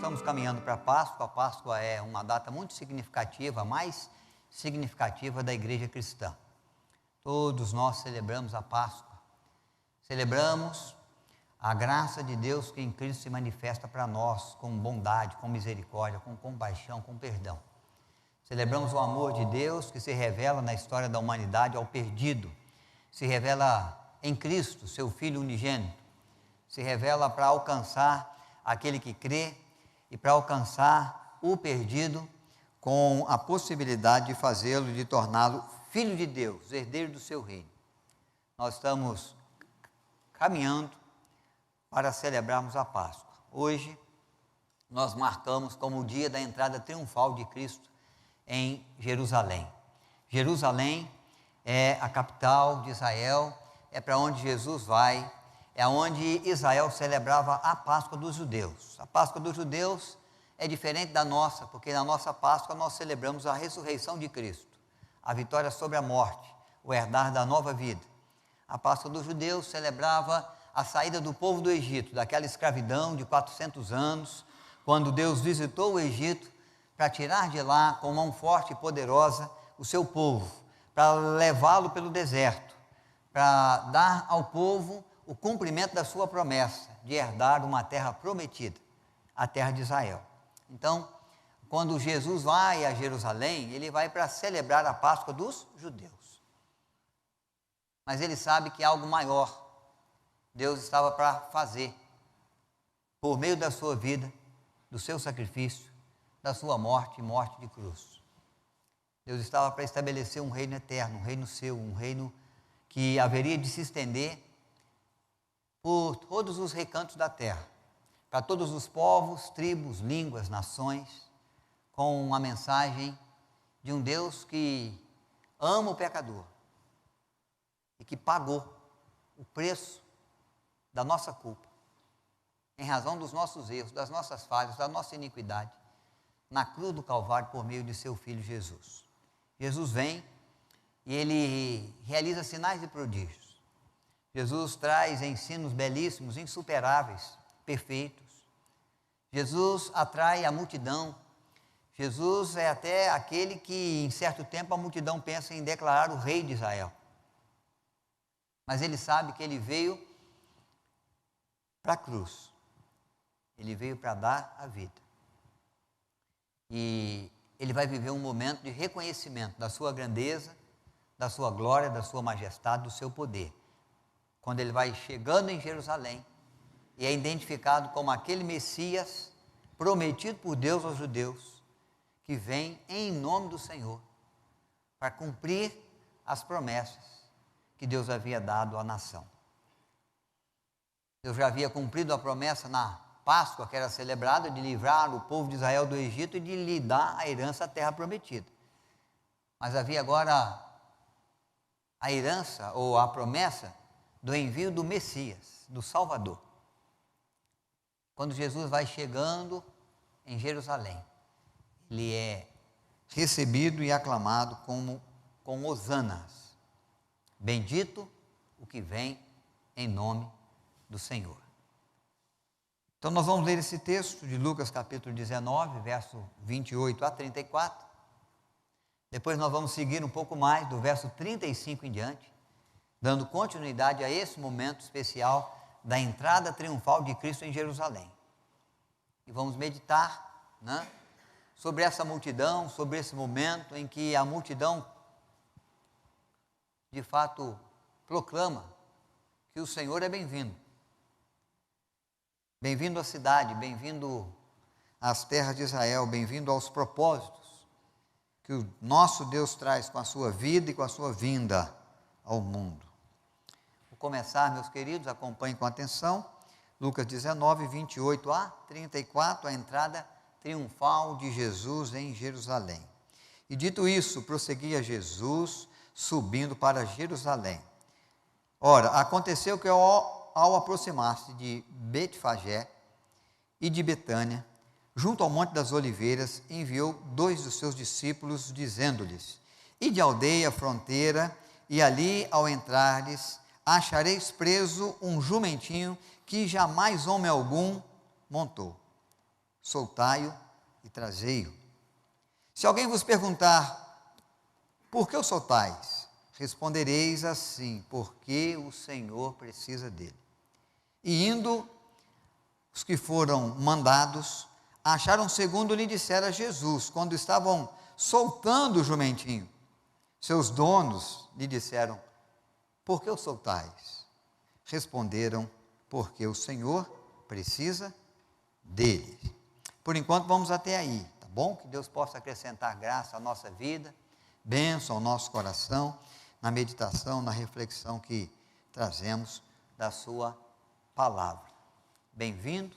estamos caminhando para a Páscoa. A Páscoa é uma data muito significativa, a mais significativa da igreja cristã. Todos nós celebramos a Páscoa. Celebramos a graça de Deus que em Cristo se manifesta para nós com bondade, com misericórdia, com compaixão, com perdão. Celebramos o amor de Deus que se revela na história da humanidade ao perdido, se revela em Cristo, seu Filho unigênito, se revela para alcançar aquele que crê e para alcançar o perdido com a possibilidade de fazê-lo, de torná-lo filho de Deus, herdeiro do seu reino. Nós estamos caminhando para celebrarmos a Páscoa. Hoje nós marcamos como o dia da entrada triunfal de Cristo em Jerusalém. Jerusalém é a capital de Israel, é para onde Jesus vai, é onde Israel celebrava a Páscoa dos judeus. A Páscoa dos judeus é diferente da nossa, porque na nossa Páscoa nós celebramos a ressurreição de Cristo, a vitória sobre a morte, o herdar da nova vida. A Páscoa dos judeus celebrava a saída do povo do Egito, daquela escravidão de 400 anos, quando Deus visitou o Egito para tirar de lá com mão forte e poderosa o seu povo, para levá-lo pelo deserto, para dar ao povo o cumprimento da sua promessa de herdar uma terra prometida, a terra de Israel. Então, quando Jesus vai a Jerusalém, ele vai para celebrar a Páscoa dos judeus. Mas ele sabe que algo maior Deus estava para fazer, por meio da sua vida, do seu sacrifício, da sua morte e morte de cruz. Deus estava para estabelecer um reino eterno, um reino seu, um reino que haveria de se estender por todos os recantos da terra, para todos os povos, tribos, línguas, nações, com uma mensagem de um Deus que ama o pecador e que pagou o preço da nossa culpa, em razão dos nossos erros, das nossas falhas, da nossa iniquidade, na cruz do Calvário por meio de seu Filho Jesus. Jesus vem e ele realiza sinais e prodígios. Jesus traz ensinos belíssimos, insuperáveis, perfeitos. Jesus atrai a multidão. Jesus é até aquele que, em certo tempo, a multidão pensa em declarar o rei de Israel. Mas ele sabe que ele veio para a cruz. Ele veio para dar a vida. E ele vai viver um momento de reconhecimento da sua grandeza, da sua glória, da sua majestade, do seu poder. Quando ele vai chegando em Jerusalém e é identificado como aquele Messias prometido por Deus aos judeus, que vem em nome do Senhor para cumprir as promessas que Deus havia dado à nação. Deus já havia cumprido a promessa na Páscoa, que era celebrada, de livrar o povo de Israel do Egito e de lhe dar a herança à terra prometida. Mas havia agora a herança ou a promessa do envio do Messias, do Salvador. Quando Jesus vai chegando em Jerusalém, ele é recebido e aclamado com hosanas. Bendito o que vem em nome do Senhor. Então nós vamos ler esse texto de Lucas capítulo 19, verso 28 a 34. Depois nós vamos seguir um pouco mais do verso 35 em diante, dando continuidade a esse momento especial da entrada triunfal de Cristo em Jerusalém. E vamos meditar, sobre essa multidão, sobre esse momento em que a multidão, de fato, proclama que o Senhor é bem-vindo. Bem-vindo à cidade, bem-vindo às terras de Israel, bem-vindo aos propósitos que o nosso Deus traz com a sua vida e com a sua vinda ao mundo. Vou começar, meus queridos, acompanhem com atenção, Lucas 19, 28 a 34, a entrada triunfal de Jesus em Jerusalém. E dito isso, prosseguia Jesus subindo para Jerusalém. Ora, aconteceu que ao aproximar-se de Betfagé e de Betânia, junto ao Monte das Oliveiras, enviou 2 dos seus discípulos, dizendo-lhes: Ide à aldeia fronteira, e ali, ao entrardes, achareis preso um jumentinho que jamais homem algum montou. soltai-o e trazei-o. Se alguém vos perguntar, por que o soltais? Respondereis assim, porque o Senhor precisa dele. E indo, os que foram mandados, acharam segundo lhe dissera Jesus, quando estavam soltando o jumentinho. Seus donos lhe disseram, por que o soltais? Responderam, porque o Senhor precisa dele. Por enquanto vamos até aí, tá bom? Que Deus possa acrescentar graça à nossa vida, bênção ao nosso coração, na meditação, na reflexão que trazemos da sua palavra. Bem-vindo,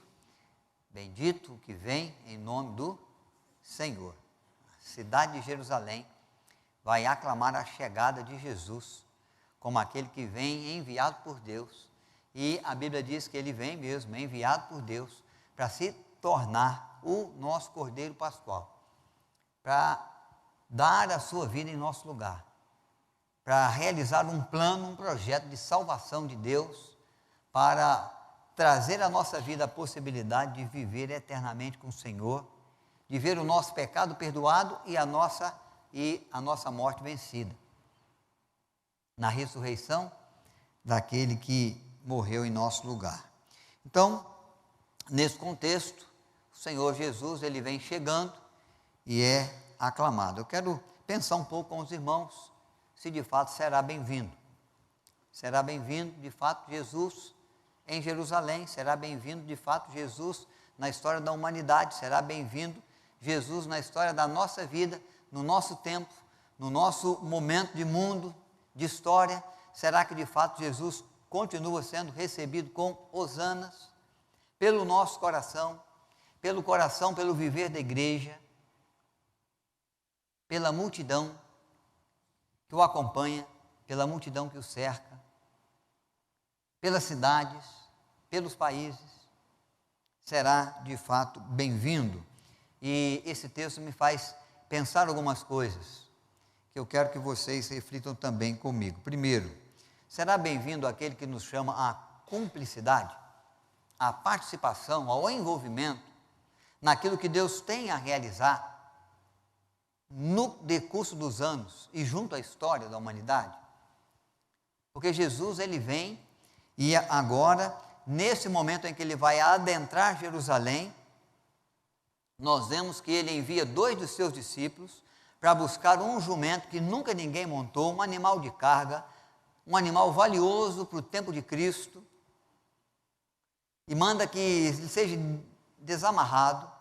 bendito o que vem em nome do Senhor. A cidade de Jerusalém vai aclamar a chegada de Jesus como aquele que vem enviado por Deus. E a Bíblia diz que ele vem mesmo, enviado por Deus, para se tornar o nosso Cordeiro Pascual, para dar a sua vida em nosso lugar, para realizar um plano, um projeto de salvação de Deus, para trazer à nossa vida a possibilidade de viver eternamente com o Senhor, de ver o nosso pecado perdoado e a nossa morte vencida, na ressurreição daquele que morreu em nosso lugar. Então, nesse contexto, o Senhor Jesus, ele vem chegando e é aclamado. Eu quero pensar um pouco com os irmãos, se de fato será bem-vindo. Será bem-vindo, de fato, Jesus em Jerusalém, será bem-vindo, de fato, Jesus na história da humanidade, será bem-vindo Jesus na história da nossa vida, no nosso tempo, no nosso momento de mundo, de história. Será que, de fato, Jesus continua sendo recebido com hosanas pelo nosso coração, pelo viver da igreja, pela multidão que o acompanha, pela multidão que o cerca, pelas cidades, pelos países? Será de fato bem-vindo. E esse texto me faz pensar algumas coisas que eu quero que vocês reflitam também comigo. Primeiro, será bem-vindo aquele que nos chama à cumplicidade, à participação, ao envolvimento naquilo que Deus tem a realizar no decurso dos anos e junto à história da humanidade? Porque Jesus, ele vem e agora, nesse momento em que ele vai adentrar Jerusalém, nós vemos que ele envia 2 dos seus discípulos para buscar um jumento que nunca ninguém montou, um animal de carga, um animal valioso para o tempo de Cristo, e manda que ele seja desamarrado,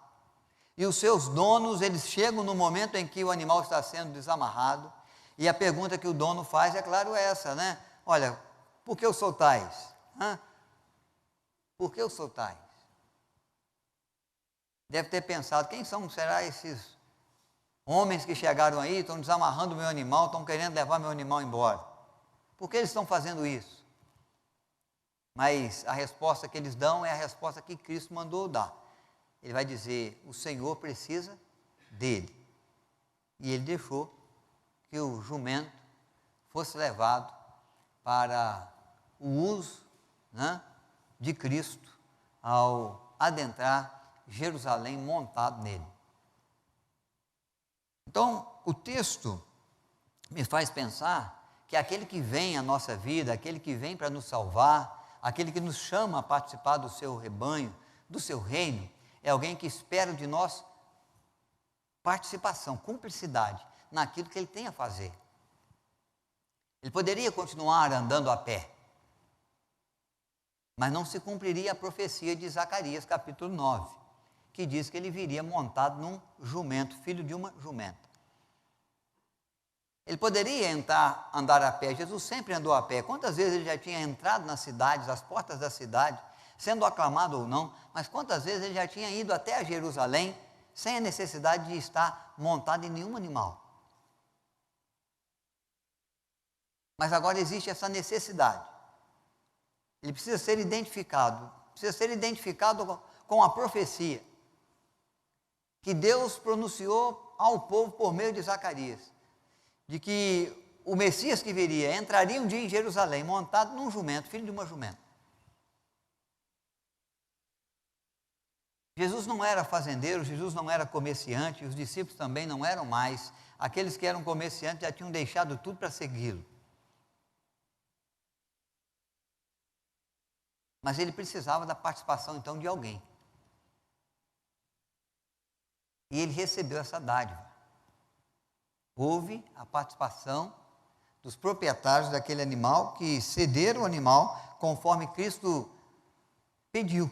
e os seus donos, eles chegam no momento em que o animal está sendo desamarrado, e a pergunta que o dono faz é, claro, essa, né? Olha, por que o soltais? Por que o soltais? Deve ter pensado, quem será esses homens que chegaram aí, estão desamarrando o meu animal, estão querendo levar meu animal embora? Por que eles estão fazendo isso? Mas a resposta que eles dão é a resposta que Cristo mandou dar. Ele vai dizer, o Senhor precisa dele. E ele deixou que o jumento fosse levado para o uso, né, de Cristo ao adentrar Jerusalém montado nele. Então, o texto me faz pensar que aquele que vem à nossa vida, aquele que vem para nos salvar, aquele que nos chama a participar do seu rebanho, do seu reino, é alguém que espera de nós participação, cumplicidade naquilo que ele tem a fazer. Ele poderia continuar andando a pé, mas não se cumpriria a profecia de Zacarias, capítulo 9, que diz que ele viria montado num jumento, filho de uma jumenta. Ele poderia andar a pé. Jesus sempre andou a pé. Quantas vezes ele já tinha entrado nas cidades, às portas da cidade, sendo aclamado ou não, mas quantas vezes ele já tinha ido até a Jerusalém, sem a necessidade de estar montado em nenhum animal. Mas agora existe essa necessidade. Ele precisa ser identificado com a profecia que Deus pronunciou ao povo por meio de Zacarias, de que o Messias que viria entraria um dia em Jerusalém montado num jumento, filho de uma jumenta. Jesus não era fazendeiro, Jesus não era comerciante, os discípulos também não eram mais. Aqueles que eram comerciantes já tinham deixado tudo para segui-lo. Mas ele precisava da participação então de alguém. E ele recebeu essa dádiva. Houve a participação dos proprietários daquele animal que cederam o animal conforme Cristo pediu.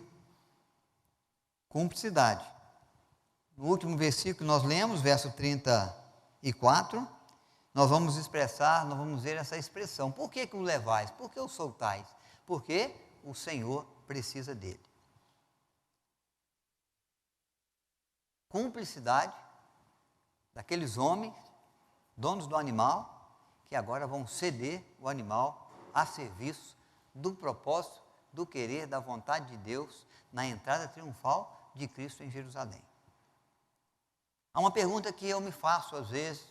Cumplicidade. No último versículo que nós lemos, verso 34, nós vamos ver essa expressão. Por que o levais? Por que o soltais? Porque o Senhor precisa dele. Cumplicidade daqueles homens, donos do animal, que agora vão ceder o animal a serviço do propósito, do querer, da vontade de Deus, na entrada triunfal de Cristo em Jerusalém. Há uma pergunta que eu me faço às vezes: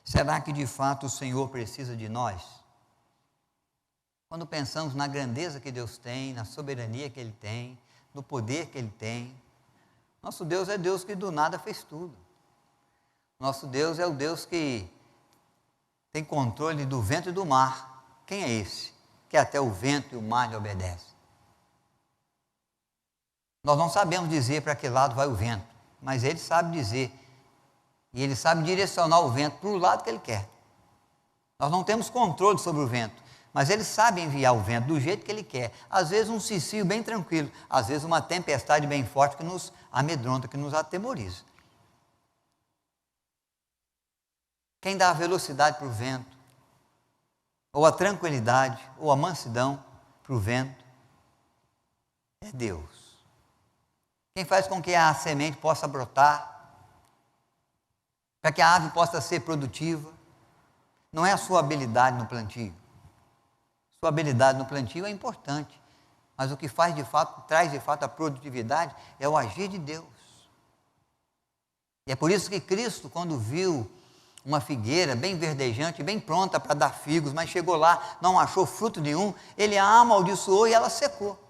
será que de fato o Senhor precisa de nós? Quando pensamos na grandeza que Deus tem, na soberania que Ele tem, no poder que Ele tem, nosso Deus é Deus que do nada fez tudo. Nosso Deus é o Deus que tem controle do vento e do mar. Quem é esse? Que até o vento e o mar lhe obedecem. Nós não sabemos dizer para que lado vai o vento, mas Ele sabe dizer. E Ele sabe direcionar o vento para o lado que Ele quer. Nós não temos controle sobre o vento, mas Ele sabe enviar o vento do jeito que Ele quer. Às vezes um cicio bem tranquilo, às vezes uma tempestade bem forte que nos amedronta, que nos atemoriza. Quem dá a velocidade para o vento, ou a tranquilidade, ou a mansidão para o vento, é Deus. Quem faz com que a semente possa brotar, para que a árvore possa ser produtiva, não é a sua habilidade no plantio. Sua habilidade no plantio é importante, mas o que faz de fato, traz de fato a produtividade é o agir de Deus. E é por isso que Cristo, quando viu uma figueira bem verdejante, bem pronta para dar figos, mas chegou lá, não achou fruto nenhum, Ele a amaldiçoou e ela secou.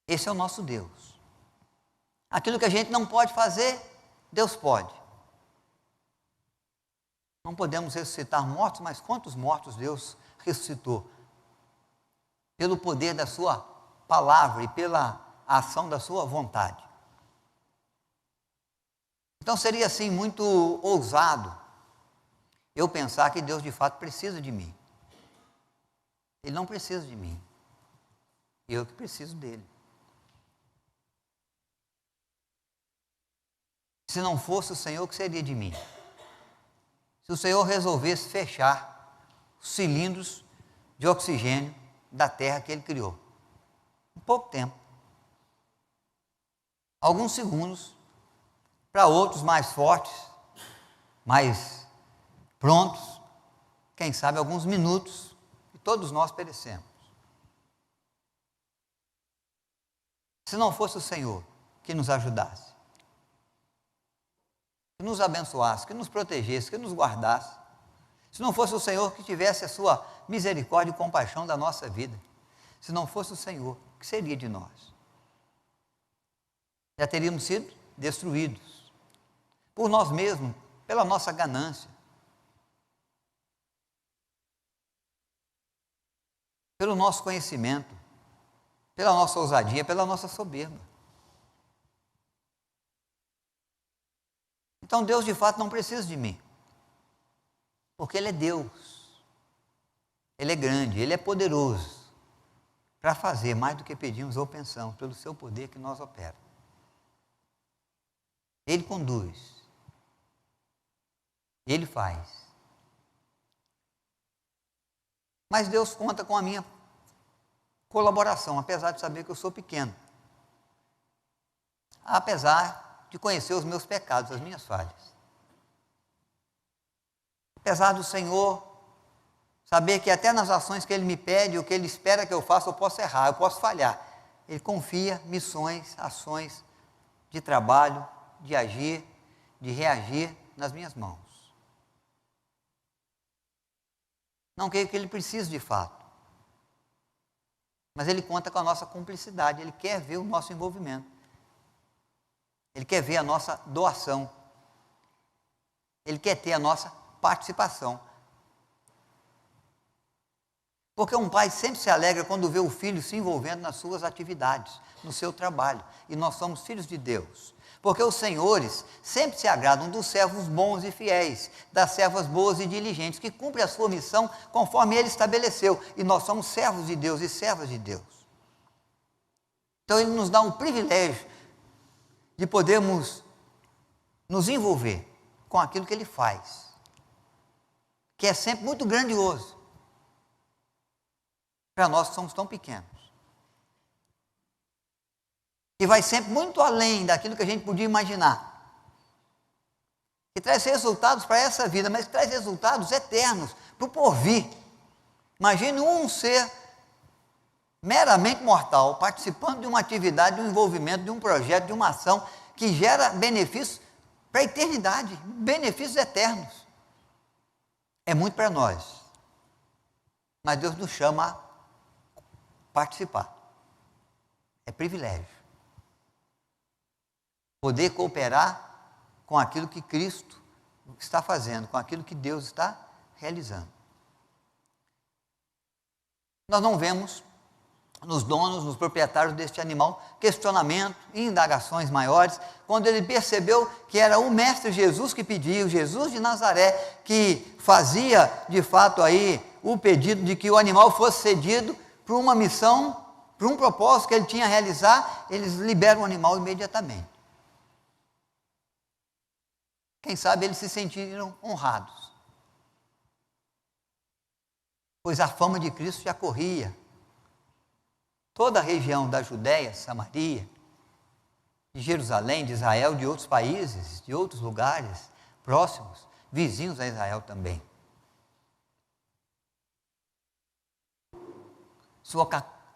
Esse é o nosso Deus. Aquilo que a gente não pode fazer, Deus pode. Não podemos ressuscitar mortos, mas quantos mortos Deus ressuscitou? Pelo poder da sua palavra e pela ação da sua vontade. Então seria assim muito ousado eu pensar que Deus de fato precisa de mim. Ele não precisa de mim. Eu que preciso dele. Se não fosse o Senhor, o que seria de mim? Se o Senhor resolvesse fechar os cilindros de oxigênio da terra que Ele criou. Em pouco tempo. Alguns segundos, para outros mais fortes, mais prontos, quem sabe alguns minutos, e todos nós perecemos. Se não fosse o Senhor que nos ajudasse, que nos abençoasse, que nos protegesse, que nos guardasse, se não fosse o Senhor que tivesse a sua misericórdia e compaixão da nossa vida, se não fosse o Senhor, o que seria de nós? Já teríamos sido destruídos por nós mesmos, pela nossa ganância, pelo nosso conhecimento, pela nossa ousadia, pela nossa soberba. Então Deus de fato não precisa de mim, porque Ele é Deus, Ele é grande, Ele é poderoso para fazer mais do que pedimos ou pensamos, pelo seu poder que nós opera. Ele conduz, Ele faz. Mas Deus conta com a minha colaboração, apesar de saber que eu sou pequeno, apesar de conhecer os meus pecados, as minhas falhas. Apesar do Senhor saber que até nas ações que Ele me pede, o que Ele espera que eu faça, eu posso errar, eu posso falhar. Ele confia missões, ações de trabalho, de agir, de reagir nas minhas mãos. Não creio que Ele precise de fato. Mas Ele conta com a nossa cumplicidade, Ele quer ver o nosso envolvimento. Ele quer ver a nossa doação. Ele quer ter a nossa participação. Porque um pai sempre se alegra quando vê o filho se envolvendo nas suas atividades, no seu trabalho. E nós somos filhos de Deus. Porque os senhores sempre se agradam dos servos bons e fiéis, das servas boas e diligentes, que cumprem a sua missão conforme Ele estabeleceu. E nós somos servos de Deus e servas de Deus. Então Ele nos dá um privilégio de podermos nos envolver com aquilo que Ele faz, que é sempre muito grandioso, para nós que somos tão pequenos. E vai sempre muito além daquilo que a gente podia imaginar. Que traz resultados para essa vida, mas traz resultados eternos, para o porvir. Imagine um ser meramente mortal, participando de uma atividade, de um envolvimento, de um projeto, de uma ação, que gera benefícios para a eternidade, benefícios eternos. É muito para nós. Mas Deus nos chama a participar. É privilégio. Poder cooperar com aquilo que Cristo está fazendo, com aquilo que Deus está realizando. Nós não vemos nos donos, nos proprietários deste animal, questionamento e indagações maiores, quando ele percebeu que era o Mestre Jesus que pedia, o Jesus de Nazaré, que fazia de fato aí o pedido de que o animal fosse cedido para uma missão, para um propósito que ele tinha a realizar. Eles liberam o animal imediatamente. Quem sabe eles se sentiram honrados, pois a fama de Cristo já corria toda a região da Judéia, Samaria, de Jerusalém, de Israel, de outros países, de outros lugares próximos, vizinhos a Israel também.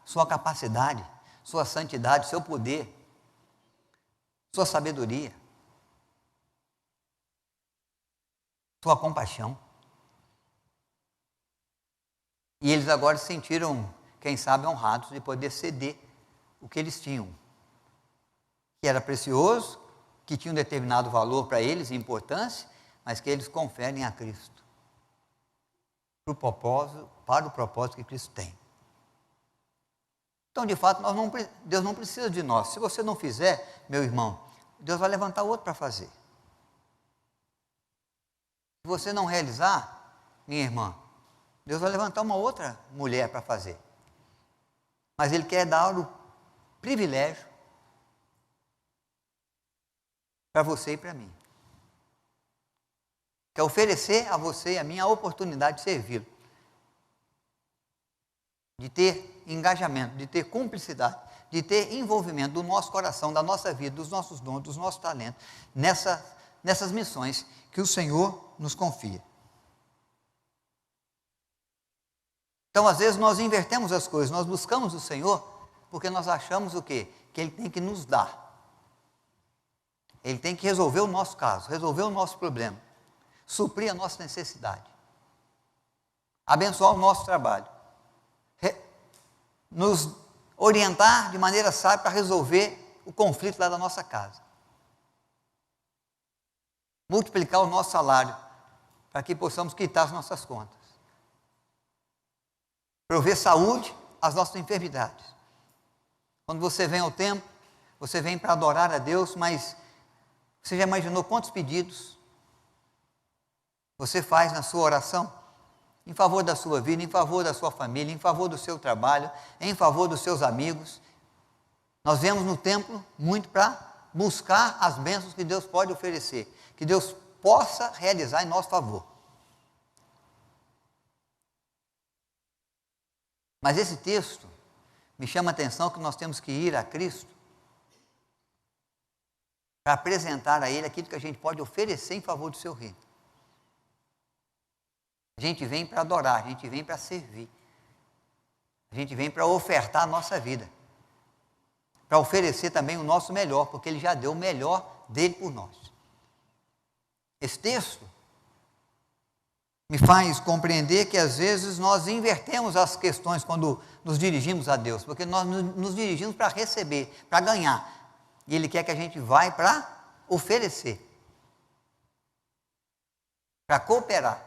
Sua capacidade, sua santidade, seu poder, sua sabedoria, sua compaixão. E eles agora se sentiram, quem sabe, honrados de poder ceder o que eles tinham, que era precioso, que tinha um determinado valor para eles e importância, mas que eles conferem a Cristo, para o propósito que Cristo tem. Então, de fato, Deus não precisa de nós. Se você não fizer, meu irmão, Deus vai levantar outro para fazer. Se você não realizar, minha irmã, Deus vai levantar uma outra mulher para fazer. Mas Ele quer dar o privilégio para você e para mim. Quer oferecer a você e a mim a oportunidade de servi-lo. De ter engajamento, de ter cumplicidade, de ter envolvimento do nosso coração, da nossa vida, dos nossos dons, dos nossos talentos, nessas missões que o Senhor nos confia. Então, às vezes, nós invertemos as coisas, nós buscamos o Senhor porque nós achamos o quê? Que Ele tem que nos dar. Ele tem que resolver o nosso caso, resolver o nosso problema, suprir a nossa necessidade, abençoar o nosso trabalho, nos orientar de maneira sábia para resolver o conflito lá da nossa casa, multiplicar o nosso salário para que possamos quitar as nossas contas, prover saúde às nossas enfermidades. Quando você vem ao templo, você vem para adorar a Deus, mas você já imaginou quantos pedidos você faz na sua oração? Em favor da sua vida, em favor da sua família, em favor do seu trabalho, em favor dos seus amigos. Nós viemos no templo muito para buscar as bênçãos que Deus pode oferecer, que Deus possa realizar em nosso favor. Mas esse texto me chama a atenção que nós temos que ir a Cristo para apresentar a Ele aquilo que a gente pode oferecer em favor do seu reino. A gente vem para adorar, a gente vem para servir. A gente vem para ofertar a nossa vida. Para oferecer também o nosso melhor, porque Ele já deu o melhor dele por nós. Esse texto me faz compreender que às vezes nós invertemos as questões quando nos dirigimos a Deus, porque nós nos dirigimos para receber, para ganhar, e Ele quer que a gente vá para oferecer, para cooperar.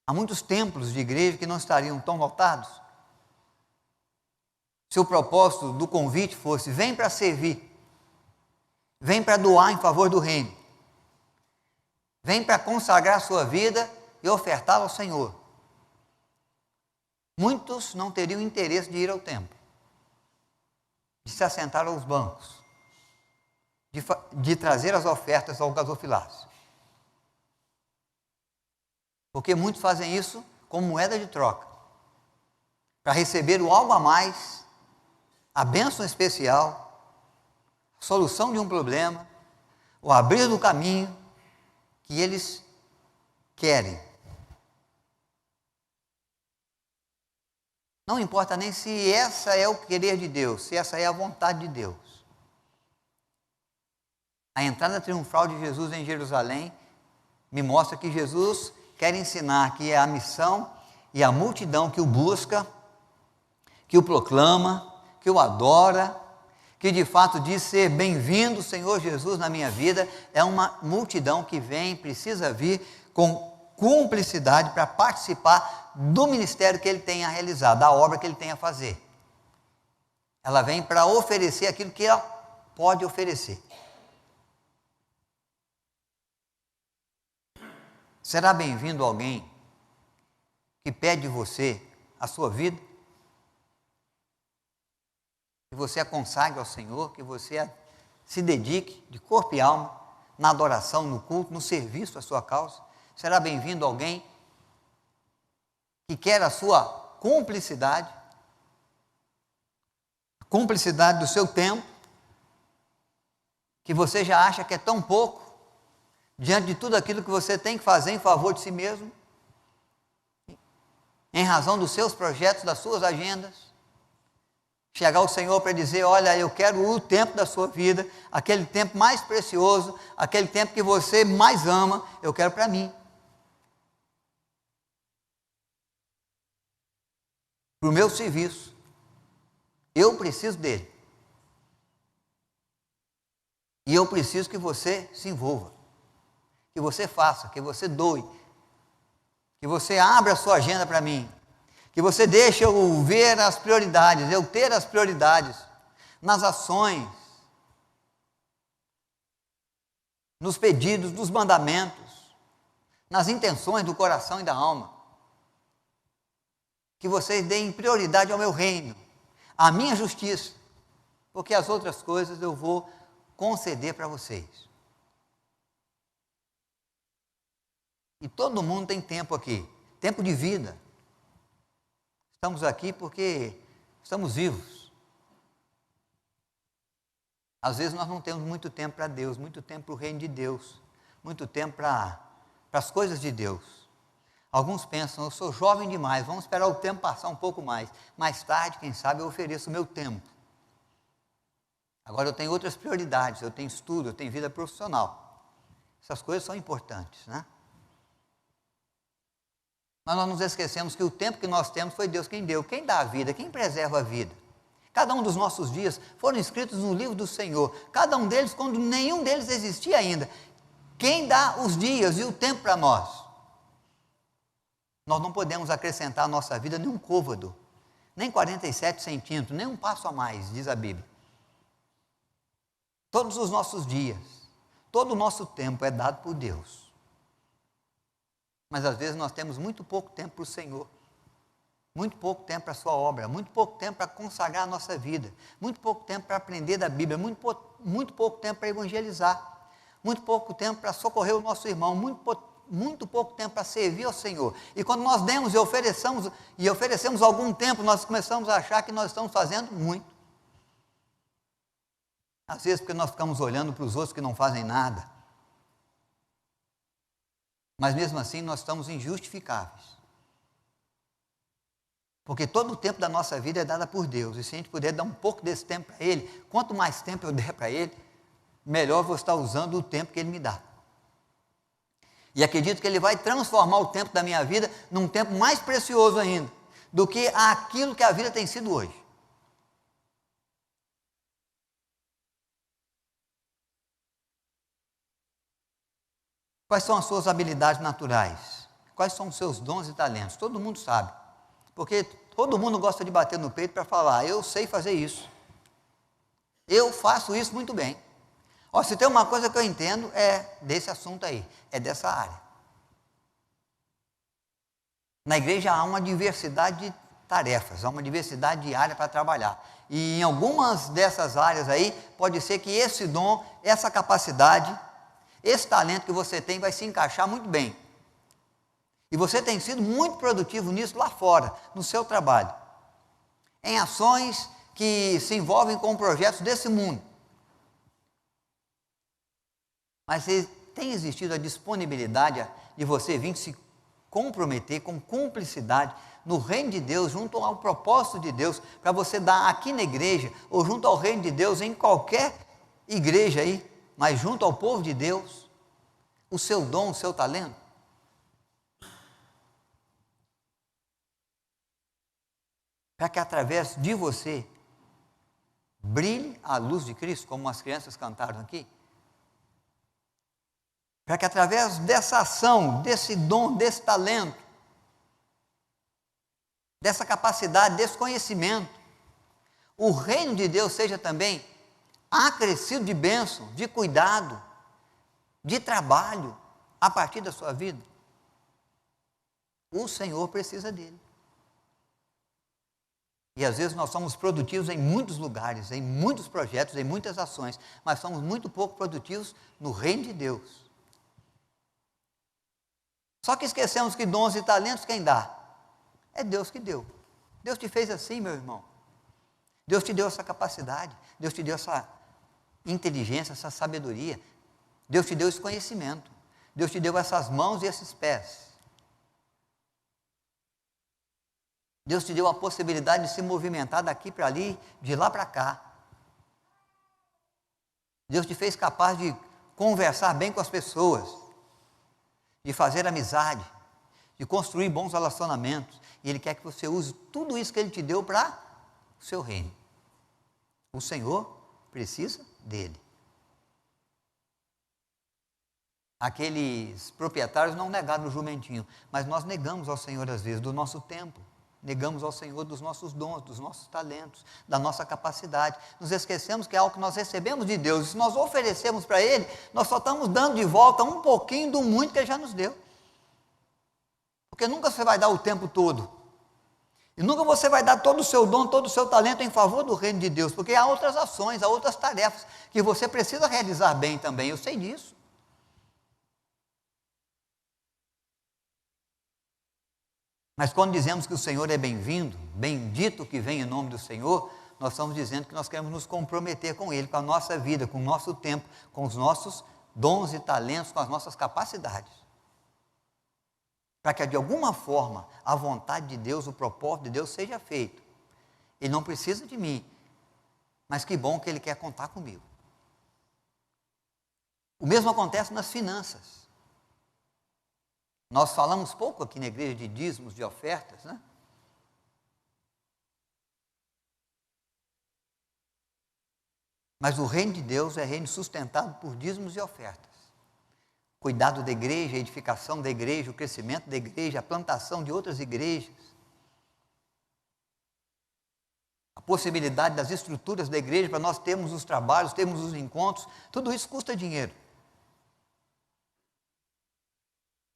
Há muitos templos de igreja que não estariam tão lotados se o propósito do convite fosse: vem para servir, vem para doar em favor do reino, vem para consagrar a sua vida e ofertá-la ao Senhor. Muitos não teriam interesse de ir ao templo, de se assentar aos bancos, de trazer as ofertas ao gasofilácio. Porque muitos fazem isso como moeda de troca, para receber o algo a mais, a bênção especial, a solução de um problema, o abrir do caminho que eles querem. Não importa nem se essa é o querer de Deus, se essa é a vontade de Deus. A entrada triunfal de Jesus em Jerusalém me mostra que Jesus quer ensinar que é a missão e a multidão que o busca, que o proclama, que o adora, que de fato diz ser bem-vindo, Senhor Jesus, na minha vida, é uma multidão que vem, precisa vir com cumplicidade para participar do ministério que Ele tem a realizar, da obra que Ele tem a fazer. Ela vem para oferecer aquilo que ela pode oferecer. Será bem-vindo alguém que pede de você a sua vida? Que você a consagre ao Senhor, que você se dedique de corpo e alma na adoração, no culto, no serviço à sua causa? Será bem-vindo alguém que quer a sua cumplicidade, a cumplicidade do seu tempo, que você já acha que é tão pouco, diante de tudo aquilo que você tem que fazer em favor de si mesmo, em razão dos seus projetos, das suas agendas, chegar ao Senhor para dizer: olha, eu quero o tempo da sua vida, aquele tempo mais precioso, aquele tempo que você mais ama, eu quero para mim. Para o meu serviço, eu preciso dele. E eu preciso que você se envolva, que você faça, que você doe, que você abra a sua agenda para mim, que você deixe eu ver as prioridades, eu ter as prioridades nas ações, nos pedidos, nos mandamentos, nas intenções do coração e da alma. Que vocês deem prioridade ao meu reino, à minha justiça, porque as outras coisas eu vou conceder para vocês. E todo mundo tem tempo aqui, tempo de vida. Estamos aqui porque estamos vivos. Às vezes nós não temos muito tempo para Deus, muito tempo para o reino de Deus, muito tempo para as coisas de Deus. Alguns pensam: eu sou jovem demais, vamos esperar o tempo passar um pouco mais. Mais tarde, quem sabe, eu ofereço o meu tempo. Agora eu tenho outras prioridades, eu tenho estudo, eu tenho vida profissional. Essas coisas são importantes, né? Mas nós nos esquecemos que o tempo que nós temos foi Deus quem deu. Quem dá a vida? Quem preserva a vida? Cada um dos nossos dias foram escritos no livro do Senhor. Cada um deles, quando nenhum deles existia ainda. Quem dá os dias e o tempo para nós? Nós não podemos acrescentar à nossa vida nem um côvado, nem 47 centímetros, nem um passo a mais, diz a Bíblia. Todos os nossos dias, todo o nosso tempo é dado por Deus. Mas às vezes nós temos muito pouco tempo para o Senhor, muito pouco tempo para a sua obra, muito pouco tempo para consagrar a nossa vida, muito pouco tempo para aprender da Bíblia, muito pouco tempo para evangelizar, muito pouco tempo para socorrer o nosso irmão, muito pouco tempo para servir ao Senhor. E quando nós demos e oferecemos algum tempo, nós começamos a achar que nós estamos fazendo muito. Às vezes porque nós ficamos olhando para os outros que não fazem nada. Mas mesmo assim nós estamos injustificáveis. Porque todo o tempo da nossa vida é dada por Deus. E se a gente puder dar um pouco desse tempo para Ele, quanto mais tempo eu der para Ele, melhor vou estar usando o tempo que Ele me dá. E acredito que Ele vai transformar o tempo da minha vida num tempo mais precioso ainda do que aquilo que a vida tem sido hoje. Quais são as suas habilidades naturais? Quais são os seus dons e talentos? Todo mundo sabe. Porque todo mundo gosta de bater no peito para falar, eu sei fazer isso. Eu faço isso muito bem. Ó, se tem uma coisa que eu entendo, é desse assunto aí, é dessa área. Na igreja há uma diversidade de tarefas, há uma diversidade de áreas para trabalhar. E em algumas dessas áreas aí, pode ser que esse dom, essa capacidade, esse talento que você tem vai se encaixar muito bem. E você tem sido muito produtivo nisso lá fora, no seu trabalho. Em ações que se envolvem com projetos desse mundo. Mas tem existido a disponibilidade de você vir se comprometer com cumplicidade no reino de Deus, junto ao propósito de Deus, para você dar aqui na igreja, ou junto ao reino de Deus, em qualquer igreja aí, mas junto ao povo de Deus, o seu dom, o seu talento. Para que através de você brilhe a luz de Cristo, como as crianças cantaram aqui. Para que através dessa ação, desse dom, desse talento, dessa capacidade, desse conhecimento, o reino de Deus seja também acrescido de bênção, de cuidado, de trabalho, a partir da sua vida. O Senhor precisa dele. E às vezes nós somos produtivos em muitos lugares, em muitos projetos, em muitas ações, mas somos muito pouco produtivos no reino de Deus. Só que esquecemos que dons e talentos quem dá? É Deus que deu. Deus te fez assim, meu irmão. Deus te deu essa capacidade, Deus te deu essa inteligência, essa sabedoria. Deus te deu esse conhecimento. Deus te deu essas mãos e esses pés. Deus te deu a possibilidade de se movimentar daqui para ali, de lá para cá. Deus te fez capaz de conversar bem com as pessoas, de fazer amizade, de construir bons relacionamentos. E Ele quer que você use tudo isso que Ele te deu para o seu reino. O Senhor precisa dele. Aqueles proprietários não negaram o jumentinho, mas nós negamos ao Senhor às vezes do nosso tempo. Negamos ao Senhor dos nossos dons, dos nossos talentos, da nossa capacidade. Nos esquecemos que é algo que nós recebemos de Deus. E se nós oferecemos para Ele, nós só estamos dando de volta um pouquinho do muito que Ele já nos deu. Porque nunca você vai dar o tempo todo. E nunca você vai dar todo o seu dom, todo o seu talento em favor do reino de Deus. Porque há outras ações, há outras tarefas que você precisa realizar bem também. Eu sei disso. Mas quando dizemos que o Senhor é bem-vindo, bendito que vem em nome do Senhor, nós estamos dizendo que nós queremos nos comprometer com Ele, com a nossa vida, com o nosso tempo, com os nossos dons e talentos, com as nossas capacidades. Para que de alguma forma a vontade de Deus, o propósito de Deus seja feito. Ele não precisa de mim, mas que bom que Ele quer contar comigo. O mesmo acontece nas finanças. Nós falamos pouco aqui na igreja de dízimos, de ofertas, né? Mas o reino de Deus é reino sustentado por dízimos e ofertas. Cuidado da igreja, a edificação da igreja, o crescimento da igreja, a plantação de outras igrejas. A possibilidade das estruturas da igreja para nós termos os trabalhos, termos os encontros, tudo isso custa dinheiro.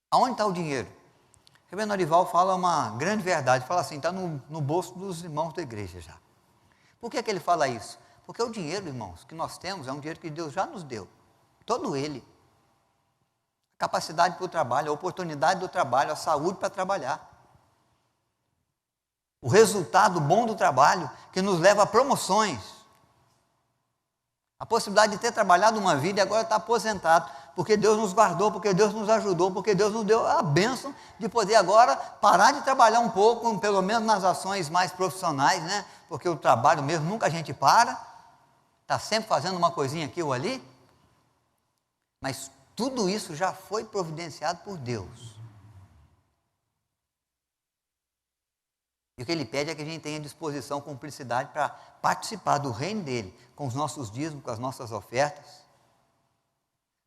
Aonde está o dinheiro? O reverendo Arival fala uma grande verdade, fala assim, está no bolso dos irmãos da igreja já. Por que ele fala isso? Porque o dinheiro, irmãos, que nós temos é um dinheiro que Deus já nos deu, todo ele. A capacidade para o trabalho, a oportunidade do trabalho, a saúde para trabalhar. O resultado bom do trabalho que nos leva a promoções. A possibilidade de ter trabalhado uma vida e agora estar aposentado, porque Deus nos guardou, porque Deus nos ajudou, porque Deus nos deu a bênção de poder agora parar de trabalhar um pouco, pelo menos nas ações mais profissionais, né? Porque o trabalho mesmo, nunca a gente para, está sempre fazendo uma coisinha aqui ou ali, Mas tudo isso já foi providenciado por Deus. E o que Ele pede é que a gente tenha disposição, cumplicidade para participar do reino dEle, com os nossos dízimos, com as nossas ofertas,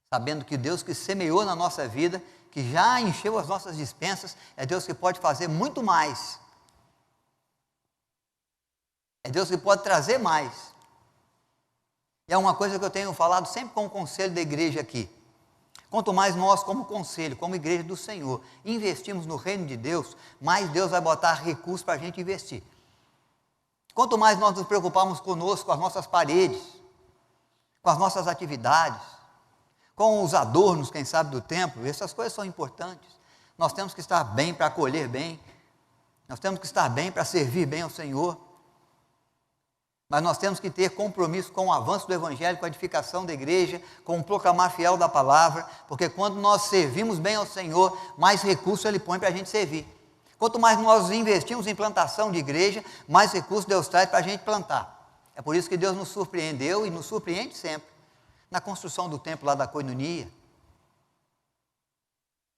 sabendo que Deus que semeou na nossa vida, que já encheu as nossas despensas, é Deus que pode fazer muito mais. É Deus que pode trazer mais. E é uma coisa que eu tenho falado sempre com o conselho da igreja aqui. Quanto mais nós, como conselho, como igreja do Senhor, investimos no reino de Deus, mais Deus vai botar recursos para a gente investir. Quanto mais nós nos preocuparmos conosco, com as nossas paredes, com as nossas atividades, com os adornos, quem sabe, do templo, essas coisas são importantes. Nós temos que estar bem para acolher bem, nós temos que estar bem para servir bem ao Senhor. Mas nós temos que ter compromisso com o avanço do Evangelho, com a edificação da igreja, com o proclamar fiel da palavra, porque quando nós servimos bem ao Senhor, mais recursos Ele põe para a gente servir. Quanto mais nós investimos em plantação de igreja, mais recursos Deus traz para a gente plantar. É por isso que Deus nos surpreendeu e nos surpreende sempre. Na construção do templo lá da Koinonia,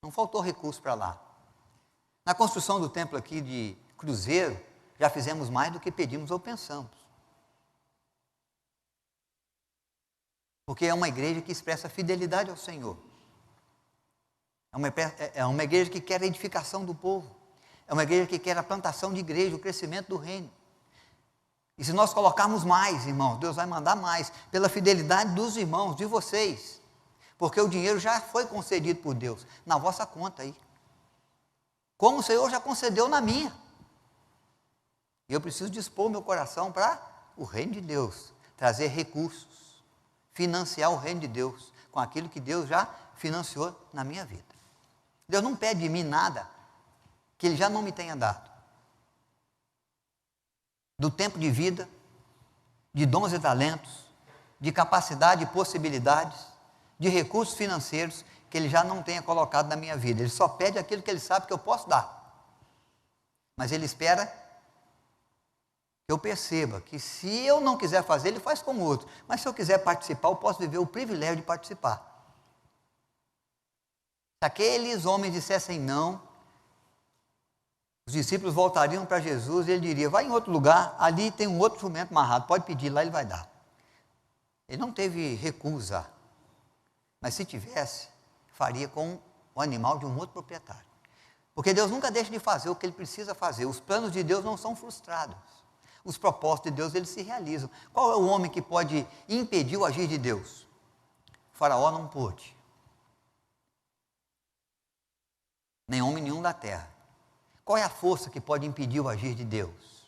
não faltou recurso para lá. Na construção do templo aqui de Cruzeiro, já fizemos mais do que pedimos ou pensamos. Porque é uma igreja que expressa fidelidade ao Senhor. É uma igreja que quer a edificação do povo. É uma igreja que quer a plantação de igreja, o crescimento do reino. E se nós colocarmos mais, irmãos, Deus vai mandar mais, pela fidelidade dos irmãos, de vocês. Porque o dinheiro já foi concedido por Deus, na vossa conta aí. Como o Senhor já concedeu na minha. E eu preciso dispor meu coração para o reino de Deus, trazer recursos, financiar o reino de Deus, com aquilo que Deus já financiou na minha vida. Deus não pede de mim nada que Ele já não me tenha dado. Do tempo de vida, de dons e talentos, de capacidade e possibilidades, de recursos financeiros que Ele já não tenha colocado na minha vida. Ele só pede aquilo que Ele sabe que eu posso dar. Mas Ele espera que eu perceba que se eu não quiser fazer, Ele faz com o outro. Mas se eu quiser participar, eu posso viver o privilégio de participar. Se aqueles homens dissessem não, os discípulos voltariam para Jesus e Ele diria, vai em outro lugar, ali tem um outro jumento amarrado, pode pedir, lá Ele vai dar. Ele não teve recusa, mas se tivesse, faria com o animal de um outro proprietário. Porque Deus nunca deixa de fazer o que Ele precisa fazer. Os planos de Deus não são frustrados. Os propósitos de Deus, eles se realizam. Qual é o homem que pode impedir o agir de Deus? O faraó não pôde. Nem homem nenhum da terra. Qual é a força que pode impedir o agir de Deus?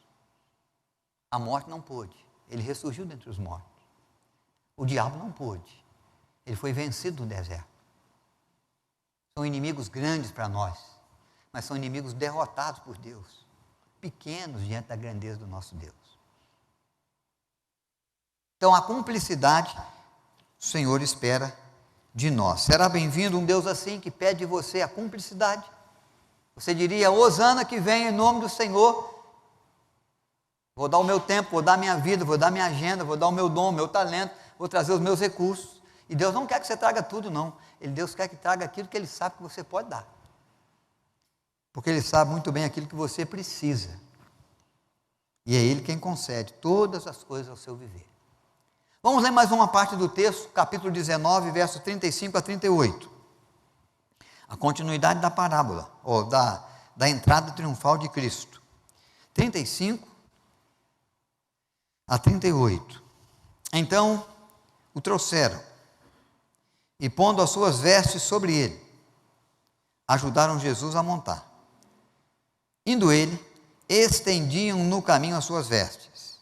A morte não pôde. Ele ressurgiu dentre os mortos. O diabo não pôde. Ele foi vencido no deserto. São inimigos grandes para nós, mas são inimigos derrotados por Deus. Pequenos diante da grandeza do nosso Deus. Então a cumplicidade o Senhor espera de nós. Será bem-vindo um Deus assim que pede de você a cumplicidade? Você diria, hosana que vem em nome do Senhor, vou dar o meu tempo, vou dar a minha vida, vou dar a minha agenda, vou dar o meu dom, o meu talento, vou trazer os meus recursos. E Deus não quer que você traga tudo, não. Deus quer que traga aquilo que Ele sabe que você pode dar. Porque Ele sabe muito bem aquilo que você precisa. E é Ele quem concede todas as coisas ao seu viver. Vamos ler mais uma parte do texto, capítulo 19, versos 35 a 38. A continuidade da parábola, ou da entrada triunfal de Cristo. 35 a 38. Então o trouxeram, e pondo as suas vestes sobre ele, ajudaram Jesus a montar. Indo ele, estendiam no caminho as suas vestes.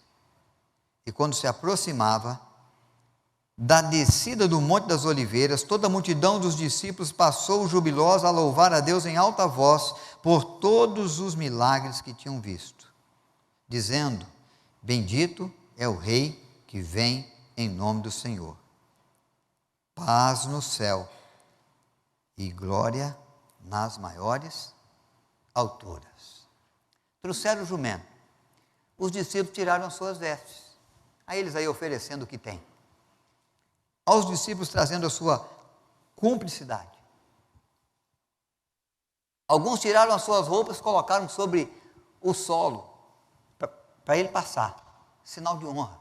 E quando se aproximava da descida do Monte das Oliveiras, toda a multidão dos discípulos passou jubilosa a louvar a Deus em alta voz por todos os milagres que tinham visto, dizendo, bendito é o Rei que vem em nome do Senhor. Paz no céu e glória nas maiores alturas. Trouxeram o jumento. Os discípulos tiraram as suas vestes. A eles aí oferecendo o que tem. Aos discípulos trazendo a sua cumplicidade. Alguns tiraram as suas roupas e colocaram sobre o solo para ele passar, sinal de honra.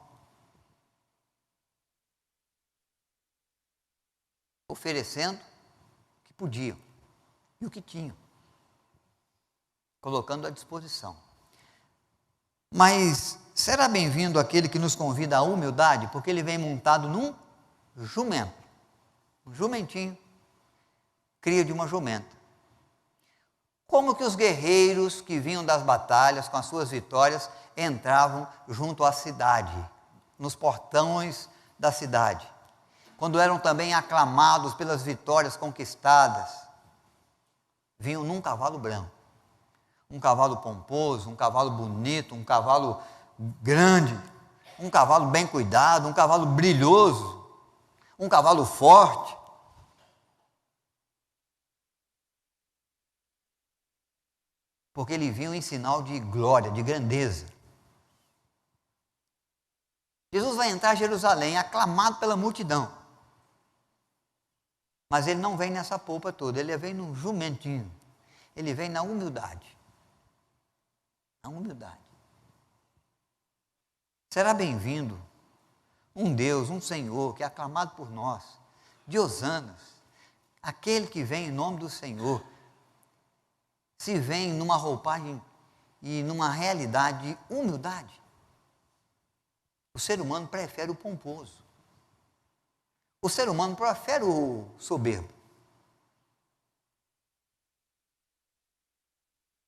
Oferecendo o que podiam e o que tinham, colocando à disposição. Mas será bem-vindo aquele que nos convida à humildade, porque ele vem montado num jumento, um jumentinho, cria de uma jumenta. Como que os guerreiros que vinham das batalhas com as suas vitórias entravam junto à cidade, nos portões da cidade, quando eram também aclamados pelas vitórias conquistadas, vinham num cavalo branco, um cavalo pomposo, um cavalo bonito, um cavalo grande, um cavalo bem cuidado, um cavalo brilhoso, um cavalo forte. Porque ele vinha em sinal de glória, de grandeza. Jesus vai entrar em Jerusalém, aclamado pela multidão. Mas ele não vem nessa polpa toda, ele vem num jumentinho. Ele vem na humildade. Na humildade. Será bem-vindo um Deus, um Senhor, que é aclamado por nós, de hosanas, aquele que vem em nome do Senhor, se vem numa roupagem e numa realidade de humildade. O ser humano prefere o pomposo. O ser humano prefere o soberbo.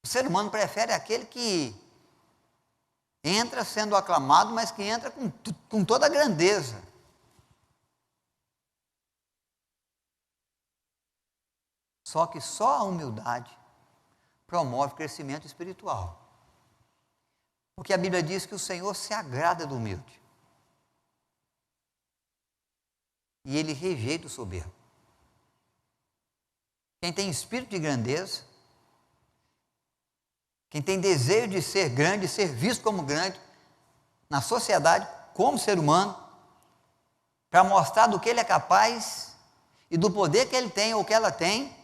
O ser humano prefere aquele que entra sendo aclamado, mas que entra com toda a grandeza. Só que só a humildade promove crescimento espiritual. Porque a Bíblia diz que o Senhor se agrada do humilde. E Ele rejeita o soberbo. Quem tem espírito de grandeza, quem tem desejo de ser grande, ser visto como grande, na sociedade, como ser humano, para mostrar do que ele é capaz e do poder que ele tem ou que ela tem,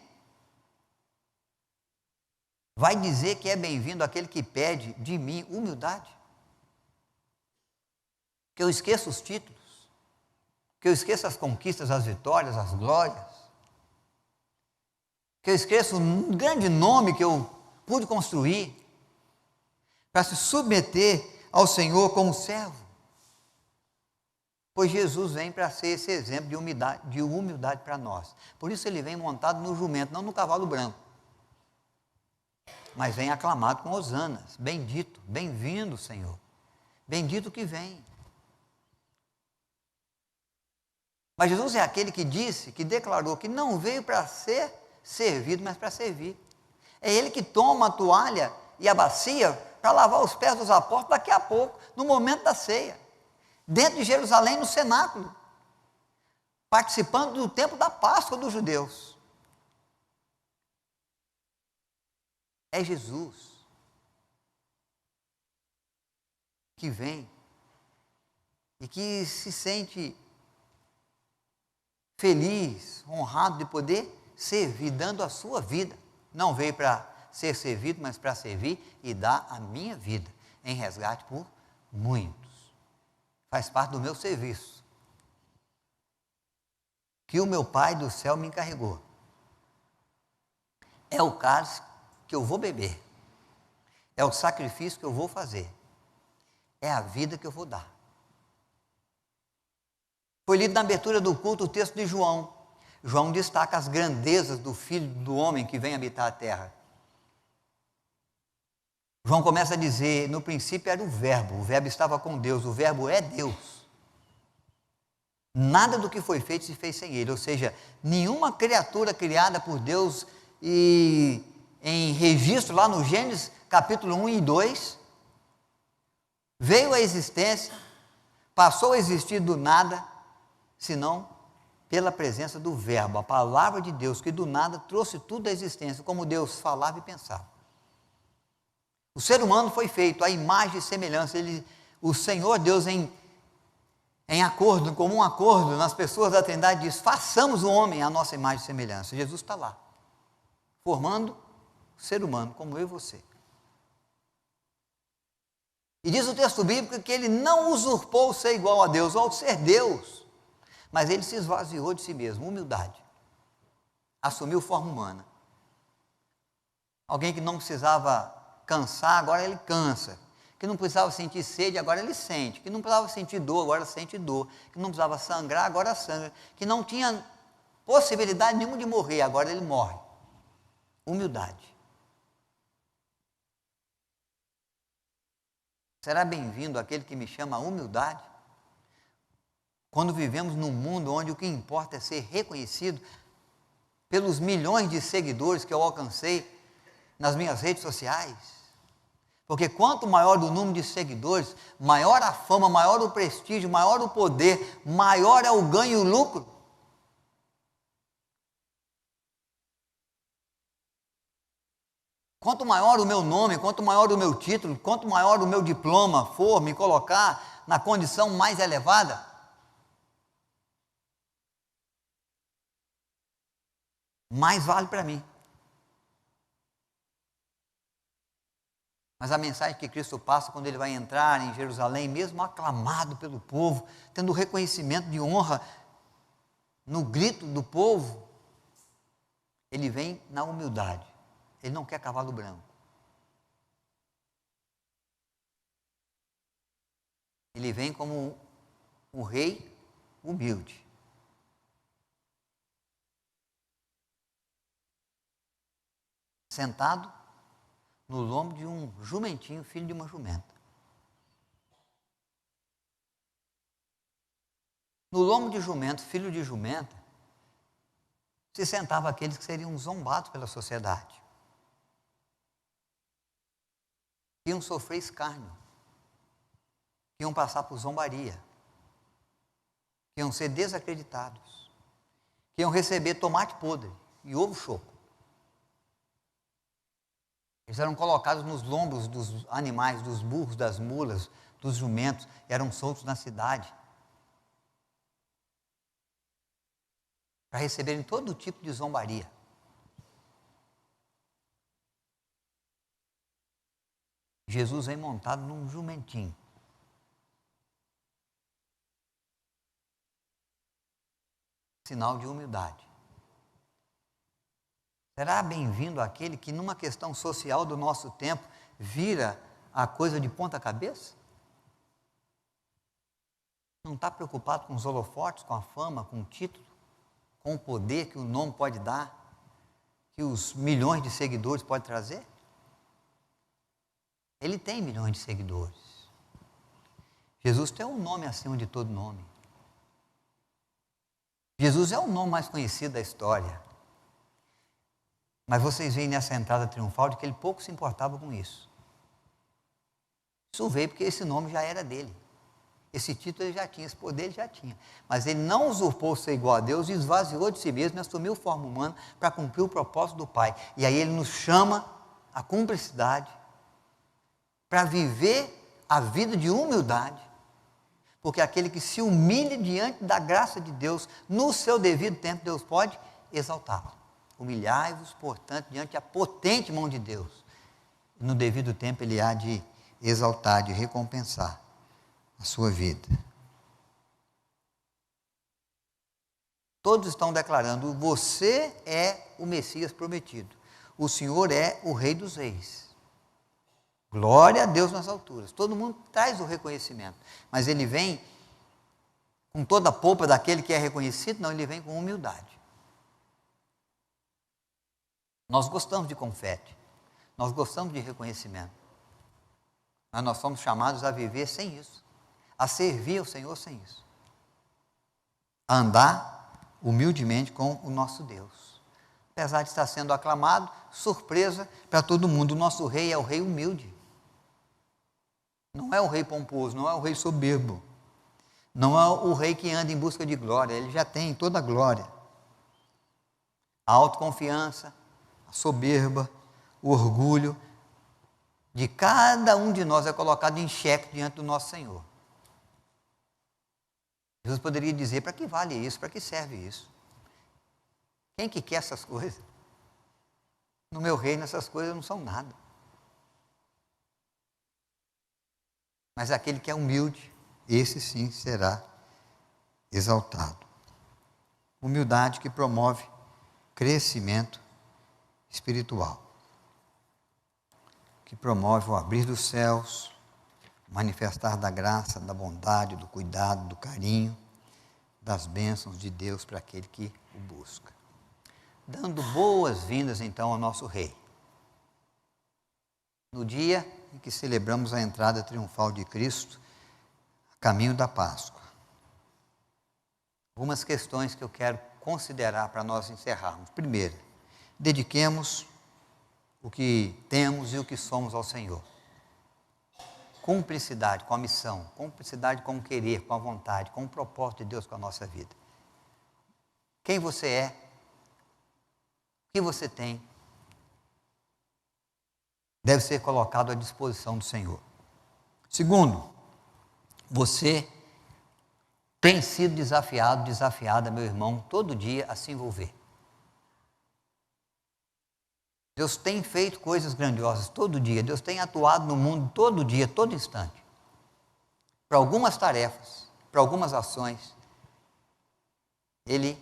vai dizer que é bem-vindo aquele que pede de mim humildade. Que eu esqueça os títulos, que eu esqueça as conquistas, as vitórias, as glórias, que eu esqueça um grande nome que eu pude construir, para se submeter ao Senhor como servo. Pois Jesus vem para ser esse exemplo de humildade para nós. Por isso ele vem montado no jumento, não no cavalo branco. Mas vem aclamado com hosanas, bendito, bem-vindo, Senhor, bendito que vem. Mas Jesus é aquele que disse, que declarou que não veio para ser servido, mas para servir. É Ele que toma a toalha e a bacia para lavar os pés dos apóstolos daqui a pouco, no momento da ceia, dentro de Jerusalém, no cenáculo, participando do tempo da Páscoa dos judeus. É Jesus que vem e que se sente feliz, honrado de poder servir, dando a sua vida. Não veio para ser servido, mas para servir e dar a minha vida em resgate por muitos. Faz parte do meu serviço, que o meu Pai do céu me encarregou. É o cálice que eu vou beber, é o sacrifício que eu vou fazer, é a vida que eu vou dar. Foi lido na abertura do culto o texto de João. João destaca as grandezas do Filho do Homem que vem habitar a terra. João começa a dizer, no princípio era o Verbo estava com Deus, o Verbo é Deus. Nada do que foi feito se fez sem Ele, ou seja, nenhuma criatura criada por Deus e em registro lá no Gênesis capítulo 1 e 2, veio à existência, passou a existir do nada, senão pela presença do Verbo, a palavra de Deus, que do nada trouxe tudo à existência, como Deus falava e pensava. O ser humano foi feito à imagem e semelhança, o Senhor Deus em em acordo, em comum acordo, nas pessoas da Trindade, diz: façamos o homem à nossa imagem e semelhança. Jesus está lá, formando o ser humano, como eu e você. E diz o texto bíblico que ele não usurpou ser igual a Deus, ou ser Deus, mas ele se esvaziou de si mesmo, humildade. Assumiu forma humana. Alguém que não precisava cansar, agora ele cansa. Que não precisava sentir sede, agora ele sente. Que não precisava sentir dor, agora sente dor. Que não precisava sangrar, agora sangra. Que não tinha possibilidade nenhuma de morrer, agora ele morre. Humildade. Será bem-vindo aquele que me chama a humildade? Quando vivemos num mundo onde o que importa é ser reconhecido pelos milhões de seguidores que eu alcancei nas minhas redes sociais. Porque quanto maior o número de seguidores, maior a fama, maior o prestígio, maior o poder, maior é o ganho e o lucro. Quanto maior o meu nome, quanto maior o meu título, quanto maior o meu diploma for me colocar na condição mais elevada, mais vale para mim. Mas a mensagem que Cristo passa quando ele vai entrar em Jerusalém, mesmo aclamado pelo povo, tendo reconhecimento de honra no grito do povo, ele vem na humildade. Ele não quer cavalo branco. Ele vem como um rei humilde. Sentado no lombo de um jumentinho, filho de uma jumenta. No lombo de jumento, filho de jumenta, se sentavam aqueles que seriam zombados pela sociedade. Que iam sofrer escárnio. Que iam passar por zombaria. Que iam ser desacreditados. Que iam receber tomate podre e ovo choco. Eles eram colocados nos lombos dos animais, dos burros, das mulas, dos jumentos, eram soltos na cidade, para receberem todo tipo de zombaria. Jesus vem montado num jumentinho. Sinal de humildade. Será bem-vindo aquele que, numa questão social do nosso tempo, vira a coisa de ponta cabeça? Não está preocupado com os holofotes, com a fama, com o título, com o poder que o nome pode dar, que os milhões de seguidores pode trazer? Ele tem milhões de seguidores. Jesus tem um nome acima de todo nome. Jesus é o nome mais conhecido da história. Mas vocês veem nessa entrada triunfal de que ele pouco se importava com isso. Isso veio porque esse nome já era dele. Esse título ele já tinha, esse poder ele já tinha. Mas ele não usurpou ser igual a Deus e esvaziou de si mesmo e assumiu forma humana para cumprir o propósito do Pai. E aí ele nos chama à cumplicidade para viver a vida de humildade. Porque aquele que se humilha diante da graça de Deus, no seu devido tempo, Deus pode exaltá-lo. Humilhai-vos, portanto, diante da potente mão de Deus. No devido tempo, Ele há de exaltar, de recompensar a sua vida. Todos estão declarando: você é o Messias prometido. O Senhor é o Rei dos Reis. Glória a Deus nas alturas. Todo mundo traz o reconhecimento. Mas Ele vem com toda a polpa daquele que é reconhecido? Não, Ele vem com humildade. Nós gostamos de confete, nós gostamos de reconhecimento, mas nós somos chamados a viver sem isso, a servir ao Senhor sem isso, a andar humildemente com o nosso Deus. Apesar de estar sendo aclamado, surpresa para todo mundo, o nosso rei é o rei humilde, não é o rei pomposo, não é o rei soberbo, não é o rei que anda em busca de glória, ele já tem toda a glória, a autoconfiança, a soberba, o orgulho de cada um de nós é colocado em xeque diante do nosso Senhor. Jesus poderia dizer, para que vale isso? Para que serve isso? Quem que quer essas coisas? No meu reino essas coisas não são nada. Mas aquele que é humilde, esse sim será exaltado. Humildade que promove crescimento espiritual, que promove o abrir dos céus, o manifestar da graça, da bondade, do cuidado, do carinho, das bênçãos de Deus para aquele que o busca. Dando boas-vindas então ao nosso Rei. No dia em que celebramos a entrada triunfal de Cristo, a caminho da Páscoa. Algumas questões que eu quero considerar para nós encerrarmos. Primeiro, dediquemos o que temos e o que somos ao Senhor. Cumplicidade com a missão, cumplicidade com o querer, com a vontade, com o propósito de Deus com a nossa vida. Quem você é, o que você tem, deve ser colocado à disposição do Senhor. Segundo, você tem sido desafiada, meu irmão, todo dia a se envolver. Deus tem feito coisas grandiosas todo dia. Deus tem atuado no mundo todo dia, todo instante. Para algumas tarefas, para algumas ações, Ele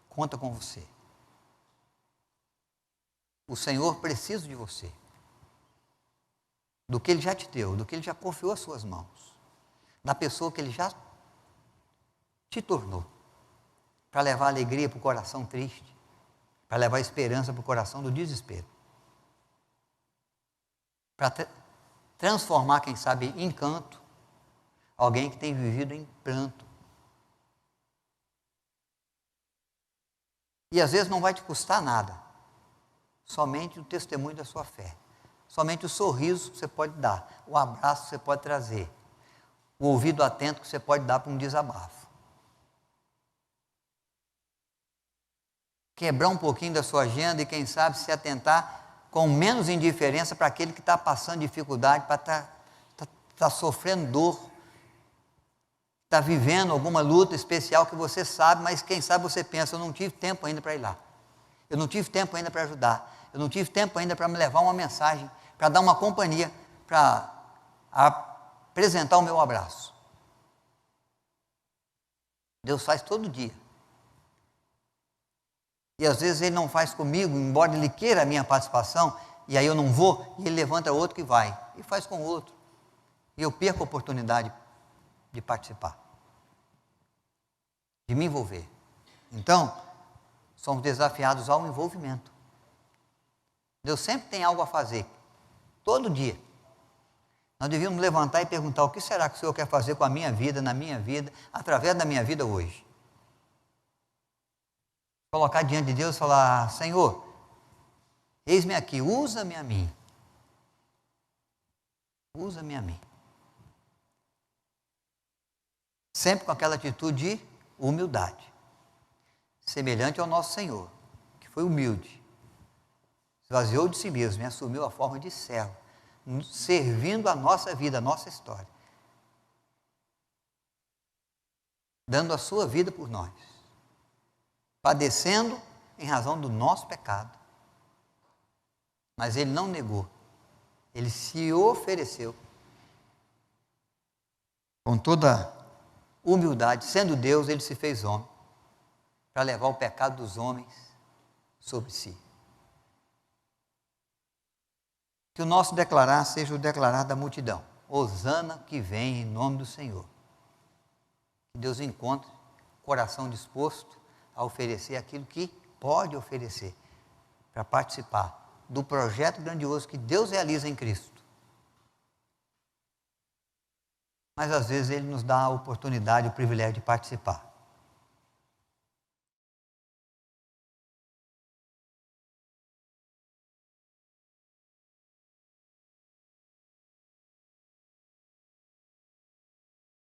conta com você. O Senhor precisa de você. Do que Ele já te deu, do que Ele já confiou às suas mãos. Da pessoa que Ele já te tornou. Para levar alegria para o coração triste. Para levar esperança para o coração do desespero. Para transformar, quem sabe, em canto, alguém que tem vivido em pranto. E às vezes não vai te custar nada, somente o testemunho da sua fé, somente o sorriso que você pode dar, o abraço que você pode trazer, o ouvido atento que você pode dar para um desabafo. Quebrar um pouquinho da sua agenda e, quem sabe, se atentar com menos indiferença para aquele que está passando dificuldade, para tá sofrendo dor, está vivendo alguma luta especial que você sabe, mas quem sabe você pensa, eu não tive tempo ainda para ir lá. Eu não tive tempo ainda para ajudar. Eu não tive tempo ainda para me levar uma mensagem, para dar uma companhia, para apresentar o meu abraço. Deus faz todo dia. E às vezes Ele não faz comigo, embora Ele queira a minha participação, e aí eu não vou, e Ele levanta outro que vai, e faz com o outro. E eu perco a oportunidade de participar, de me envolver. Então, somos desafiados ao envolvimento. Deus sempre tem algo a fazer, todo dia. Nós devíamos levantar e perguntar, o que será que o Senhor quer fazer com a minha vida, na minha vida, através da minha vida hoje? Colocar diante de Deus e falar, Senhor, eis-me aqui, usa-me a mim. Usa-me a mim. Sempre com aquela atitude de humildade. Semelhante ao nosso Senhor, que foi humilde. Esvaziou de si mesmo e assumiu a forma de servo, servindo a nossa vida, a nossa história. Dando a sua vida por nós. Padecendo em razão do nosso pecado. Mas Ele não negou. Ele se ofereceu. Com toda humildade, sendo Deus, Ele se fez homem. Para levar o pecado dos homens sobre si. Que o nosso declarar seja o declarar da multidão. Hosana que vem em nome do Senhor. Que Deus encontre coração disposto a oferecer aquilo que pode oferecer para participar do projeto grandioso que Deus realiza em Cristo. Mas às vezes Ele nos dá a oportunidade, o privilégio de participar.